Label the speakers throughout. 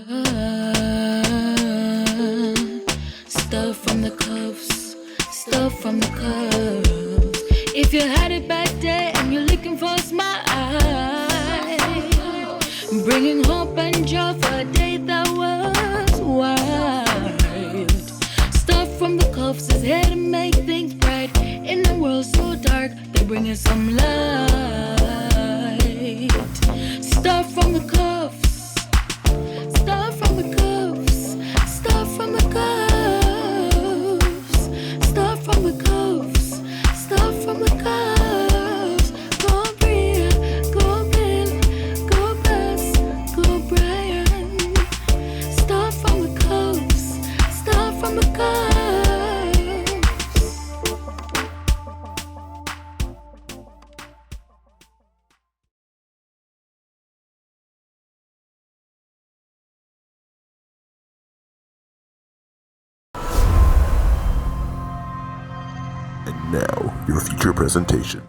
Speaker 1: Stuff from the cuffs, stuff from the cuffs. If you had a bad day and you're looking for a smile, bringing hope and joy for a day that was wild. Stuff from the cuffs is here to make things bright. In a world so dark, they bring us some light. Stuff from the cuffs. Stuff from the cuffs, stuff from the cuffs, stuff from the cuffs, stuff from the cuffs. Go Bria, go Bill, go Bess, go Brian. Stuff from the cuffs, stuff from the cuffs.
Speaker 2: And now, your feature presentation.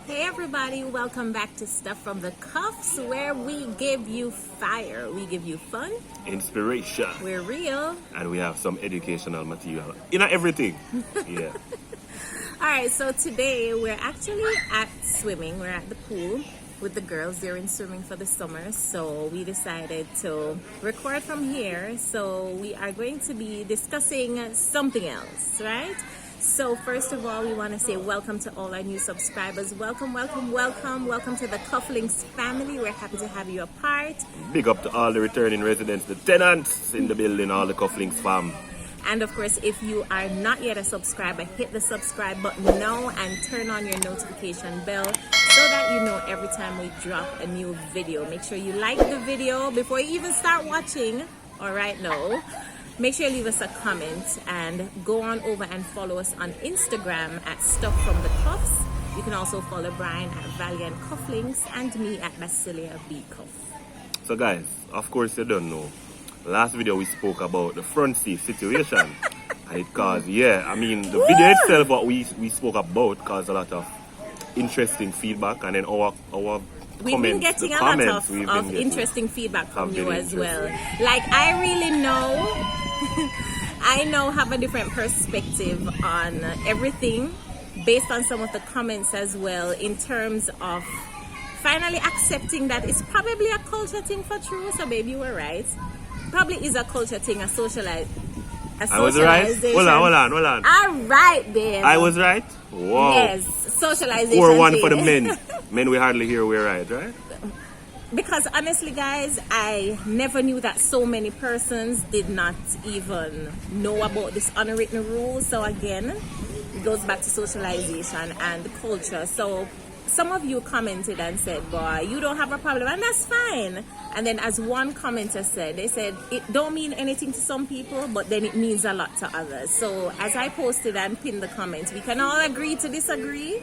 Speaker 3: Hey everybody, welcome back to Stuff from the Cuffs, where we give you fire, we give you fun,
Speaker 4: inspiration,
Speaker 3: we're real,
Speaker 4: and we have some educational material in everything. Yeah.
Speaker 3: Alright, so today we're actually at swimming. We're at the pool with the girls. They're in swimming for the summer, so we decided to record from here. So we are going to be discussing something else, right? So first of all, we want to say welcome to all our new subscribers. Welcome, welcome, welcome. Welcome to the Cufflinks family. We're happy to have you a part.
Speaker 4: Big up to all the returning residents, the tenants in the building, all the Cufflinks fam.
Speaker 3: And of course, if you are not yet a subscriber, hit the subscribe button now and turn on your notification bell so that you know every time we drop a new video. Make sure you like the video before you even start watching. All right, no. Make sure you leave us a comment and go on over and follow us on Instagram at Stuff From The Cuffs. You can also follow Brian at Valiant Cufflinks and me at Basilia B Cuff.
Speaker 4: So guys, of course you don't know, last video we spoke about the front seat situation. And it caused, the video itself what we spoke about caused a lot of interesting feedback, and then our
Speaker 3: We've been getting a lot of interesting feedback from you as well. Like, I really know, I now have a different perspective on everything based on some of the comments as well, in terms of finally accepting that it's probably a culture thing for true. So baby, you were right. Probably is a culture thing, a socialization.
Speaker 4: I was right? Hold on.
Speaker 3: All right, then.
Speaker 4: I was right? Wow.
Speaker 3: Yes, socialization.
Speaker 4: 4-1 for the men. Men we hardly hear we're right?
Speaker 3: Because honestly, guys, I never knew that so many persons did not even know about this unwritten rule. So again, it goes back to socialization and culture. So some of you commented and said, boy, you don't have a problem, and that's fine. And then as one commenter said, they said, it don't mean anything to some people, but then it means a lot to others. So as I posted and pinned the comments, we can all agree to disagree.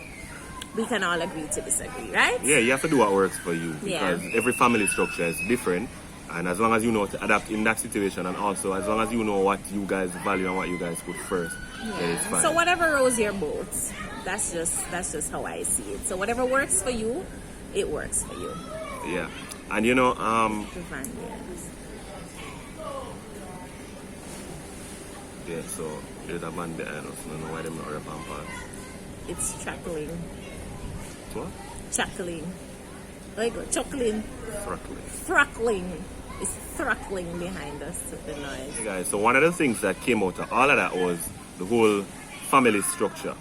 Speaker 3: We can all agree to disagree, right?
Speaker 4: Yeah, you have to do what works for you, because every family structure is different. And as long as you know to adapt in that situation, and also as long as you know what you guys value and what you guys put first, then it's fine.
Speaker 3: So whatever rows your boat, that's just how I see it. So whatever works for you, it works for you.
Speaker 4: Yeah. And
Speaker 3: yeah,
Speaker 4: so there's a man behind us. I don't know why they're not up on pass.
Speaker 3: It's chuckling.
Speaker 4: What?
Speaker 3: Chuckling. Like chuckling. Thruckling. It's thruckling behind us with the noise.
Speaker 4: Hey guys, so one of the things that came out of all of that was the whole family structure.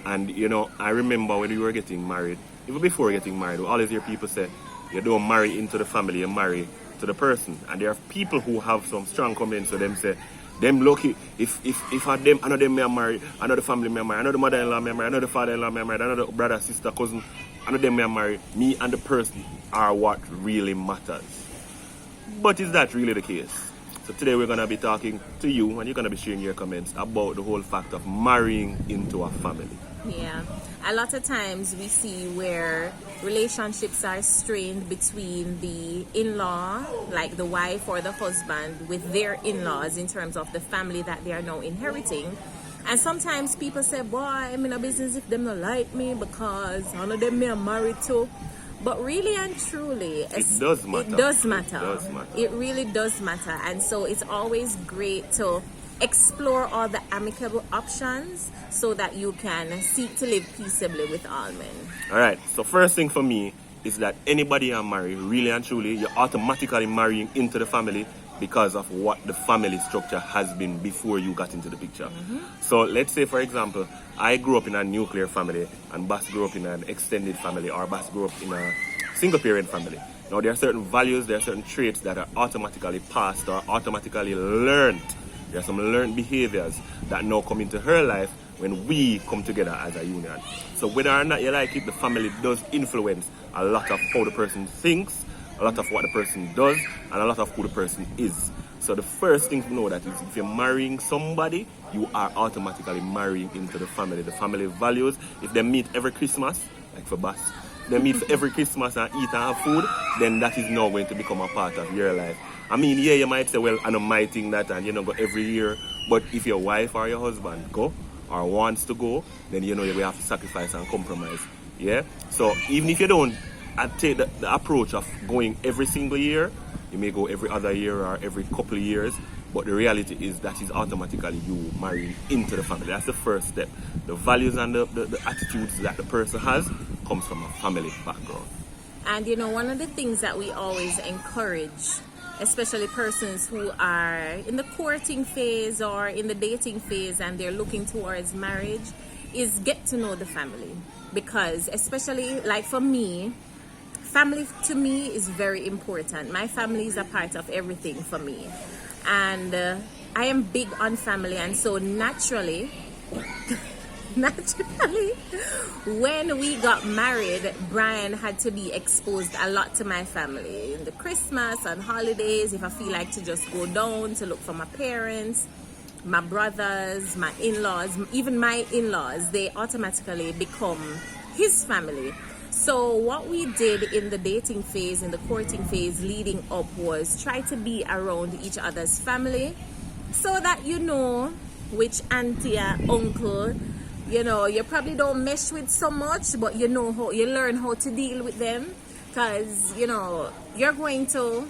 Speaker 4: And I remember when we were getting married, even before getting married, we always hear people say, you don't marry into the family, you marry to the person. And there are people who have some strong comments to them say, them lucky, if I them, I know them may marry, I know the family may marry, I know the mother-in-law may marry, I know the father-in-law may marry, I know the brother, sister, cousin, I know them may marry. Me and the person are what really matters. But is that really the case? So today we're going to be talking to you, and you're going to be sharing your comments about the whole fact of marrying into a family.
Speaker 3: Yeah, a lot of times we see where relationships are strained between the in-law, like the wife or the husband, with their in-laws in terms of the family that they are now inheriting. And sometimes people say, boy, I'm in a business if them not like me because none of them me are married to. But really and truly,
Speaker 4: It does matter.
Speaker 3: It does matter.
Speaker 4: It does matter.
Speaker 3: It really does matter. And so it's always great to explore all the amicable options so that you can seek to live peaceably with all men.
Speaker 4: All right. So first thing for me is that anybody you marry, really and truly, you're automatically marrying into the family because of what the family structure has been before you got into the picture. So let's say, for example, I grew up in a nuclear family and Bass grew up in an extended family, or Bass grew up in a single parent family. Now there are certain values, there are certain traits that are automatically passed or automatically learned. There are some learned behaviors that now come into her life when we come together as a union. So whether or not you like it, the family does influence a lot of how the person thinks, a lot of what the person does, and a lot of who the person is. So the first thing to know that is if you're marrying somebody, you are automatically marrying into the family. The family values, if they meet every Christmas, like for Bass, they meet for every Christmas and eat and have food, then that is now going to become a part of your life. I mean, yeah, you might say, well, I don't mind think that and you know go every year, but if your wife or your husband go or wants to go, then you know you will have to sacrifice and compromise. Yeah? So even if you don't take the approach of going every single year, you may go every other year or every couple of years, but the reality is that is automatically you marrying into the family. That's the first step. The values and the attitudes that the person has comes from a family background.
Speaker 3: And you know, one of the things that we always encourage, especially persons who are in the courting phase or in the dating phase and they're looking towards marriage, is get to know the family. Because especially like for me, family to me is very important. My family is a part of everything for me. And I am big on family, and so naturally, when we got married, Brian had to be exposed a lot to my family. In the Christmas and holidays, if I feel like to just go down to look for my parents, my brothers, my in-laws, even my in-laws, they automatically become his family. So what we did in the dating phase, in the courting phase leading up, was try to be around each other's family so that you know which auntie or uncle, you know, you probably don't mesh with so much, but you know how, you learn how to deal with them, because, you know, you're going to,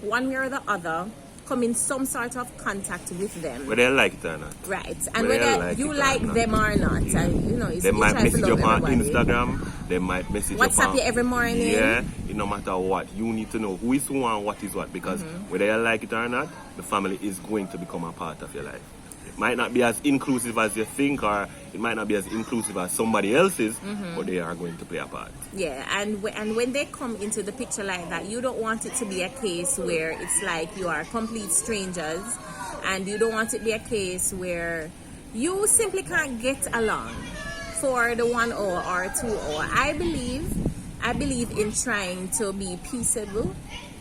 Speaker 3: one way or the other, come in some sort of contact with them.
Speaker 4: Whether you like it or not.
Speaker 3: Right. And whether you like them or not. And, you know,
Speaker 4: they might message you on Instagram. They might message
Speaker 3: WhatsApp you every morning.
Speaker 4: Yeah. No matter what, you need to know who is who and what is what. Because whether you like it or not, the family is going to become a part of your life. It might not be as inclusive as you think, or it might not be as inclusive as somebody else's, but they are going to play a part.
Speaker 3: Yeah, and when they come into the picture like that, you don't want it to be a case where it's like you are complete strangers, and you don't want it to be a case where you simply can't get along for the 1 hour or 2 hour. I believe in trying to be peaceable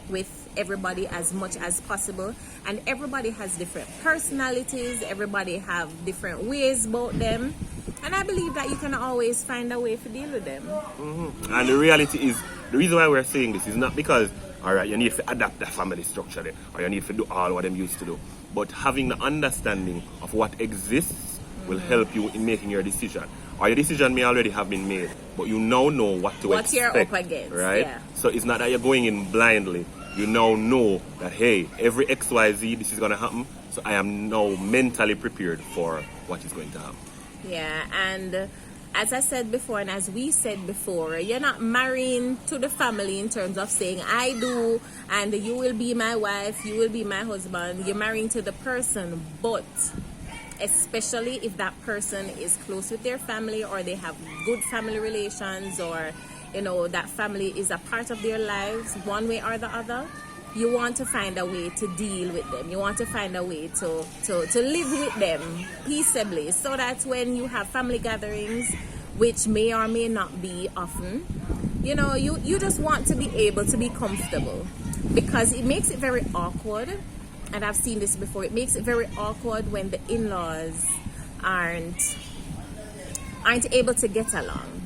Speaker 3: with everybody as much as possible, and everybody has different personalities, everybody have different ways about them, and I believe that you can always find a way to deal with them.
Speaker 4: And the reality is, the reason why we're saying this is not because, alright, you need to adapt the family structure there, or you need to do all what them used to do, but having the understanding of what exists will help you in making your decision. Or your decision may already have been made, but you now know what to expect.
Speaker 3: What you're up against,
Speaker 4: right?
Speaker 3: Yeah.
Speaker 4: So it's not that you're going in blindly. You now know that, hey, every XYZ, this is going to happen. So I am now mentally prepared for what is going to happen.
Speaker 3: Yeah, and as I said before, and as we said before, you're not marrying to the family in terms of saying, I do, and you will be my wife, you will be my husband. You're marrying to the person, but especially if that person is close with their family, or they have good family relations, or you know, that family is a part of their lives one way or the other, you want to find a way to deal with them. You want to find a way to live with them peaceably, so that when you have family gatherings, which may or may not be often, you know, you just want to be able to be comfortable, because it makes it very awkward. And I've seen this before. It makes it very awkward when the in-laws aren't able to get along.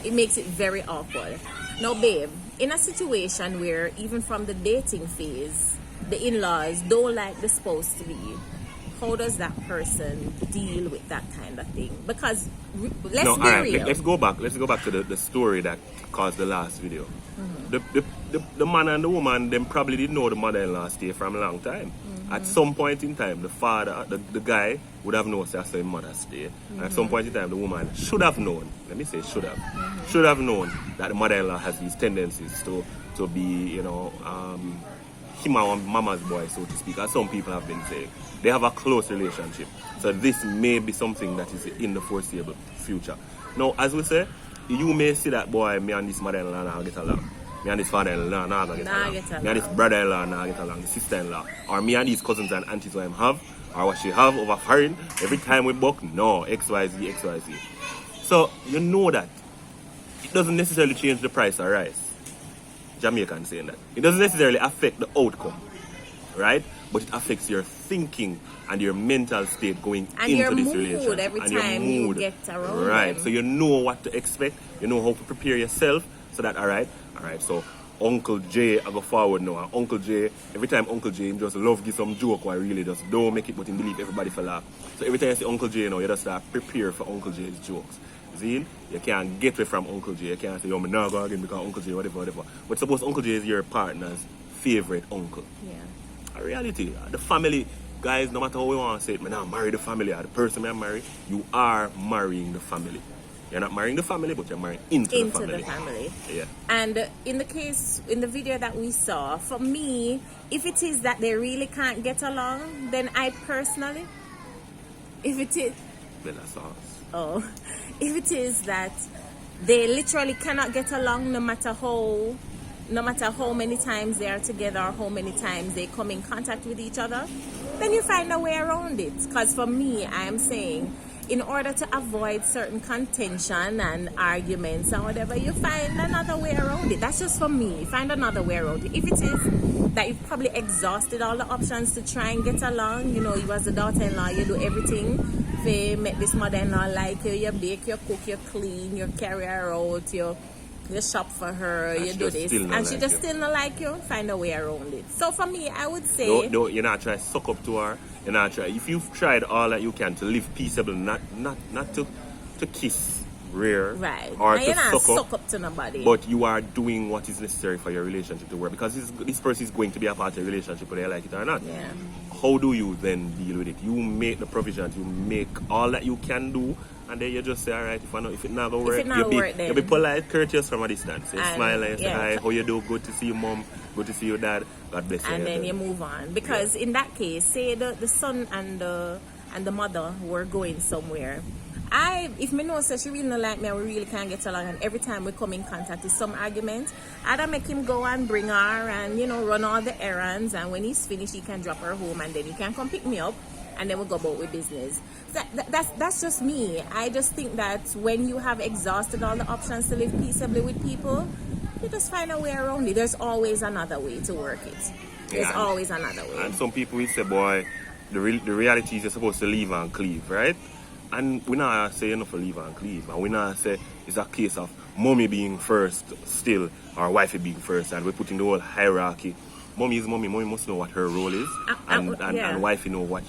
Speaker 3: It makes it very awkward. Now, babe, in a situation where even from the dating phase, the in-laws don't like the spouse to be how does that person deal with that kind of thing? Because let's
Speaker 4: No,
Speaker 3: be
Speaker 4: alright,
Speaker 3: real.
Speaker 4: let's go back to the story that caused the last video.
Speaker 3: Mm-hmm.
Speaker 4: The man and the woman, them probably didn't know the mother-in-law stay from a long time.
Speaker 3: Mm-hmm.
Speaker 4: At some point in time, the father, the guy would have known that's his mother stay. And at some point in time, the woman should have known, let me say should have known that the mother-in-law has these tendencies to be, you know, him and mama's boy, so to speak, as some people have been saying. They have a close relationship. So this may be something that is in the foreseeable future. Now, as we say, you may see that, boy, me and this mother-in-law now get along. Me and this father-in-law now get along. Me and this brother-in-law now get along. The sister-in-law. Or me and these cousins and aunties who I have, or what she have over foreign. Every time we buck, no, XYZ, XYZ. So, you know that it doesn't necessarily change the price of rice. Jamaican saying that. It doesn't necessarily affect the outcome, right? But it affects your thinking and your mental state going
Speaker 3: And
Speaker 4: into
Speaker 3: your
Speaker 4: this
Speaker 3: mood
Speaker 4: relationship.
Speaker 3: every
Speaker 4: And your
Speaker 3: time you
Speaker 4: mood.
Speaker 3: get around
Speaker 4: Right.
Speaker 3: them.
Speaker 4: So you know what to expect. You know how to prepare yourself. So that, alright. So Uncle J, I go forward now. And Uncle J, every time Uncle J him just love give some joke or really just don't make it, but him believe everybody for laugh. So every time you see Uncle J now, you just start prepare for Uncle J's jokes. See? You can't get away from Uncle J. You can't say, yo, I'm not going again because Uncle J, whatever. But suppose Uncle J is your partner's favorite uncle.
Speaker 3: Yeah.
Speaker 4: A reality, the family, guys, no matter how we want to say it, man, I marry the family, or the person I marry, you are marrying the family. You're not marrying the family, but you're marrying into the family. Yeah.
Speaker 3: And in the video that we saw, for me, if it is that they really can't get along, then I personally, if it is,
Speaker 4: Then that's us.
Speaker 3: oh, if it is that they literally cannot get along no matter how many times they are together or how many times they come in contact with each other, then you find a way around it. Because for me, I am saying, in order to avoid certain contention and arguments and whatever, you find another way around it. That's just for me. Find another way around it. If it is that you've probably exhausted all the options to try and get along, you know, you as a daughter-in-law, you do everything to make this mother-in-law like you. You bake, you cook, you clean, you carry her out, you shop for her,
Speaker 4: And
Speaker 3: you
Speaker 4: she
Speaker 3: do
Speaker 4: just
Speaker 3: this,
Speaker 4: still not
Speaker 3: and she
Speaker 4: like
Speaker 3: just
Speaker 4: you.
Speaker 3: still not like you. Find a way around it. So for me, I would say,
Speaker 4: Don't, you're not trying to suck up to her. You're not trying. If you've tried all that you can to live peaceable, not to kiss rare,
Speaker 3: right,
Speaker 4: or
Speaker 3: and
Speaker 4: to
Speaker 3: you're not
Speaker 4: suck up,
Speaker 3: to nobody.
Speaker 4: but you are doing what is necessary for your relationship to work, because this person is going to be a part of your relationship whether you like it or not.
Speaker 3: Yeah.
Speaker 4: How do you then deal with it? You make the provisions, you make all that you can do, and then you just say, alright, if it not gonna work,
Speaker 3: it not work, then
Speaker 4: you be polite, courteous from a distance. You
Speaker 3: And,
Speaker 4: smile and you say,
Speaker 3: yeah.
Speaker 4: hi, how you do? Good to see you, mom. Good to see you, dad. God bless you.
Speaker 3: And then you move on, because in that case, say the son and the mother were going somewhere. If me know say she really not like me and we really can't get along, and every time we come in contact is some argument, I'd make him go and bring her and, you know, run all the errands, and when he's finished he can drop her home and then he can come pick me up and then we'll go about with business. That's just me. I just think that when you have exhausted all the options to live peaceably with people, you just find a way around it. There's always another way to work it. There's always another way.
Speaker 4: And some people will say, boy, the reality is you're supposed to leave and cleave, right? And we not say enough for leave and cleave. And we not say it's a case of mommy being first still, or wifey being first, and we're putting the whole hierarchy. Mommy is mommy. Mommy must know what her role is. And wifey know what...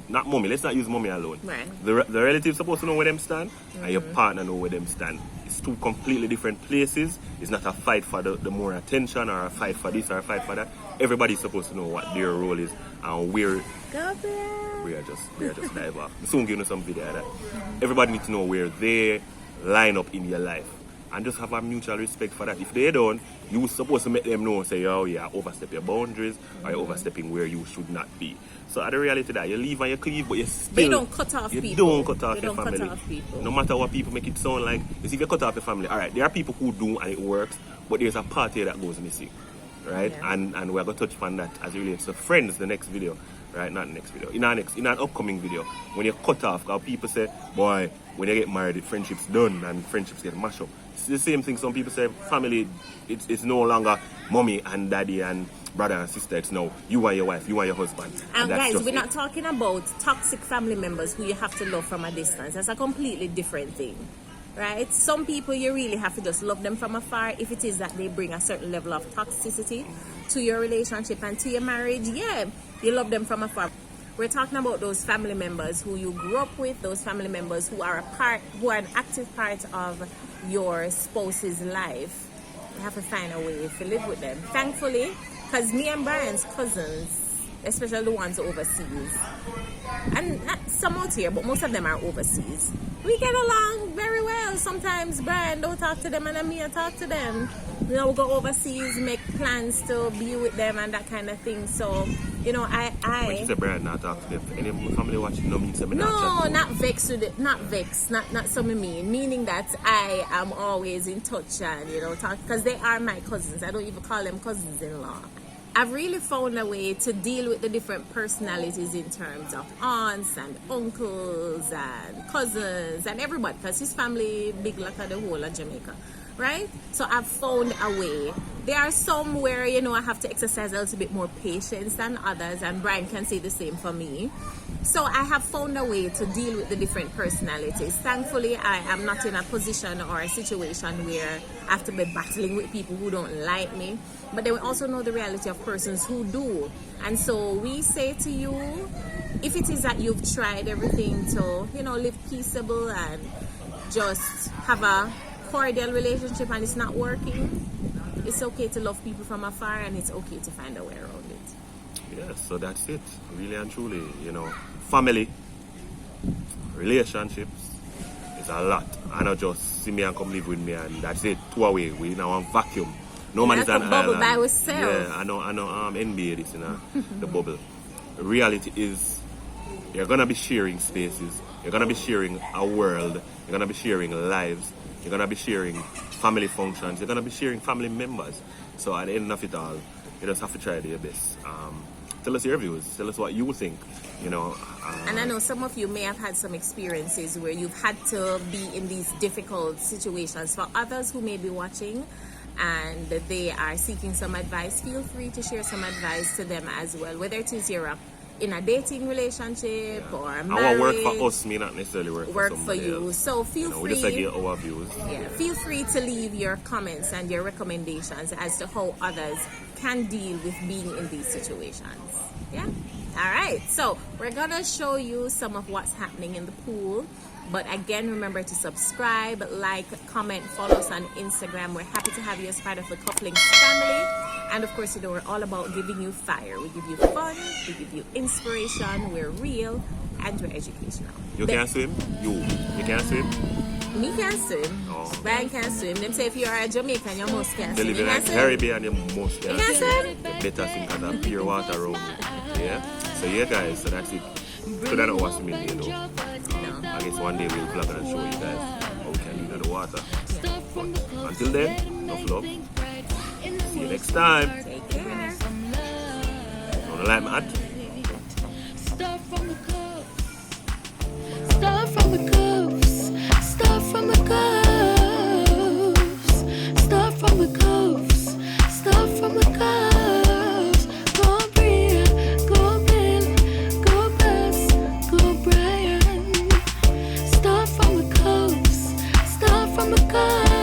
Speaker 4: Not mommy, let's not use mommy alone.
Speaker 3: Right.
Speaker 4: The relative's supposed to know where them stand, and your partner know where them stand. It's two completely different places. It's not a fight for the more attention, or a fight for this, or a fight for that. Everybody's supposed to know what their role is, and we are just dive off. I'll soon give you some video of that. Everybody needs to know where they line up in your life, and just have a mutual respect for that. If they don't, you're supposed to make them know, say, oh yeah, overstep your boundaries, or you're overstepping where you should not be. So at the reality that you leave and you cleave, but you still...
Speaker 3: But you don't cut off people.
Speaker 4: You don't cut off
Speaker 3: You
Speaker 4: your
Speaker 3: don't
Speaker 4: family.
Speaker 3: cut off people.
Speaker 4: No matter what people make it sound like. You see, if you cut off your family, alright, there are people who do and it works, but there's a part here that goes missing. Right?
Speaker 3: Yeah.
Speaker 4: And we're going to touch on that as it relates to friends, the next video. Right? Not the next video. In an upcoming video. When you cut off, because people say, boy, when you get married, friendship's done and friendships get mashed up. It's the same thing some people say, family, it's no longer mommy and daddy and brother and sister. It's now you and your wife, you and your husband.
Speaker 3: And
Speaker 4: that's
Speaker 3: guys,
Speaker 4: just
Speaker 3: we're
Speaker 4: it.
Speaker 3: not talking about toxic family members who you have to love from a distance. That's a completely different thing. Right? Some people you really have to just love them from afar if it is that they bring a certain level of toxicity to your relationship and to your marriage. Yeah, you love them from afar. We're talking about those family members who you grew up with, those family members who are an active part of your spouse's life. You have to find a way to live with them. Thankfully, because me and Brian's cousins, especially the ones overseas, and not some out here, but most of them are overseas, we get along very well. Sometimes Brian don't talk to them and me I talk to them. You know, we go overseas, make plans to be with them and that kind of thing. So, you know,
Speaker 4: When you say Brian not talk to them, any of my family watching no means
Speaker 3: no, not vex with it, not vex, not some of me. Meaning that I am always in touch and, you know, talk, because they are my cousins. I don't even call them cousins-in-law. I've really found a way to deal with the different personalities in terms of aunts and uncles and cousins and everybody, because his family big like the whole of Jamaica, right? So I've found a way. There are some where, you know, I have to exercise a little bit more patience than others, and Brian can say the same for me. So I have found a way to deal with the different personalities. Thankfully, I am not in a position or a situation where I have to be battling with people who don't like me. But then we also know the reality of persons who do. And so we say to you, if it is that you've tried everything to, you know, live peaceable and just have a cordial relationship and it's not working, it's okay to love people from afar, and it's okay to find a way around it.
Speaker 4: Yeah, so that's it. Really and truly, you know, family, relationships is a lot. I not just see me and come live with me and that's it. Two away. We now on vacuum. No man is an
Speaker 3: bubble
Speaker 4: island.
Speaker 3: by yourself.
Speaker 4: Yeah, I know NBA this, you know, the bubble. The reality is you're gonna be sharing spaces, you're gonna be sharing a world, you're gonna be sharing lives, you're gonna be sharing family functions, you're gonna be sharing family members. So at the end of it all, you just have to try your best. Tell us your views. Tell us what you think. You know.
Speaker 3: And I know some of you may have had some experiences where you've had to be in these difficult situations. For others who may be watching and they are seeking some advice, feel free to share some advice to them as well. Whether it is you're in a dating relationship or marriage.
Speaker 4: Our work for us may not necessarily work
Speaker 3: for you.
Speaker 4: Else.
Speaker 3: So feel free.
Speaker 4: We just give our views.
Speaker 3: Yeah, feel free to leave your comments and your recommendations as to how others can deal with being in these situations. Yeah. All right. So we're gonna show you some of what's happening in the pool. But again, remember to subscribe, like, comment, follow us on Instagram. We're happy to have you as part of the Couplings family. And of course, you know, we're all about giving you fire. We give you fun, we give you inspiration, we're real, and we're educational.
Speaker 4: You can't swim? You can't swim?
Speaker 3: Me can't swim.
Speaker 4: Oh.
Speaker 3: Brian can't swim. Them say if you are a Jamaican, you must can't swim.
Speaker 4: You
Speaker 3: You
Speaker 4: live in
Speaker 3: can't
Speaker 4: the
Speaker 3: swim?
Speaker 4: Caribbean, you must
Speaker 3: You can't swim?
Speaker 4: You better swim because of pure water around you. Yeah? So yeah guys, so that's it. Could I not watch me, you know? I guess one day we'll vlog and show you guys how we can live in the water. But until then, enough love. See you next time.
Speaker 3: Take care.
Speaker 4: Don't like my
Speaker 1: Start from the cuffs. Start from the cuffs. Start from the cuffs. Start from the cuffs. Start from the cuffs. Go Bria, go Bill, go Bess, go Brian. Start from the cuffs. Start from the cuffs.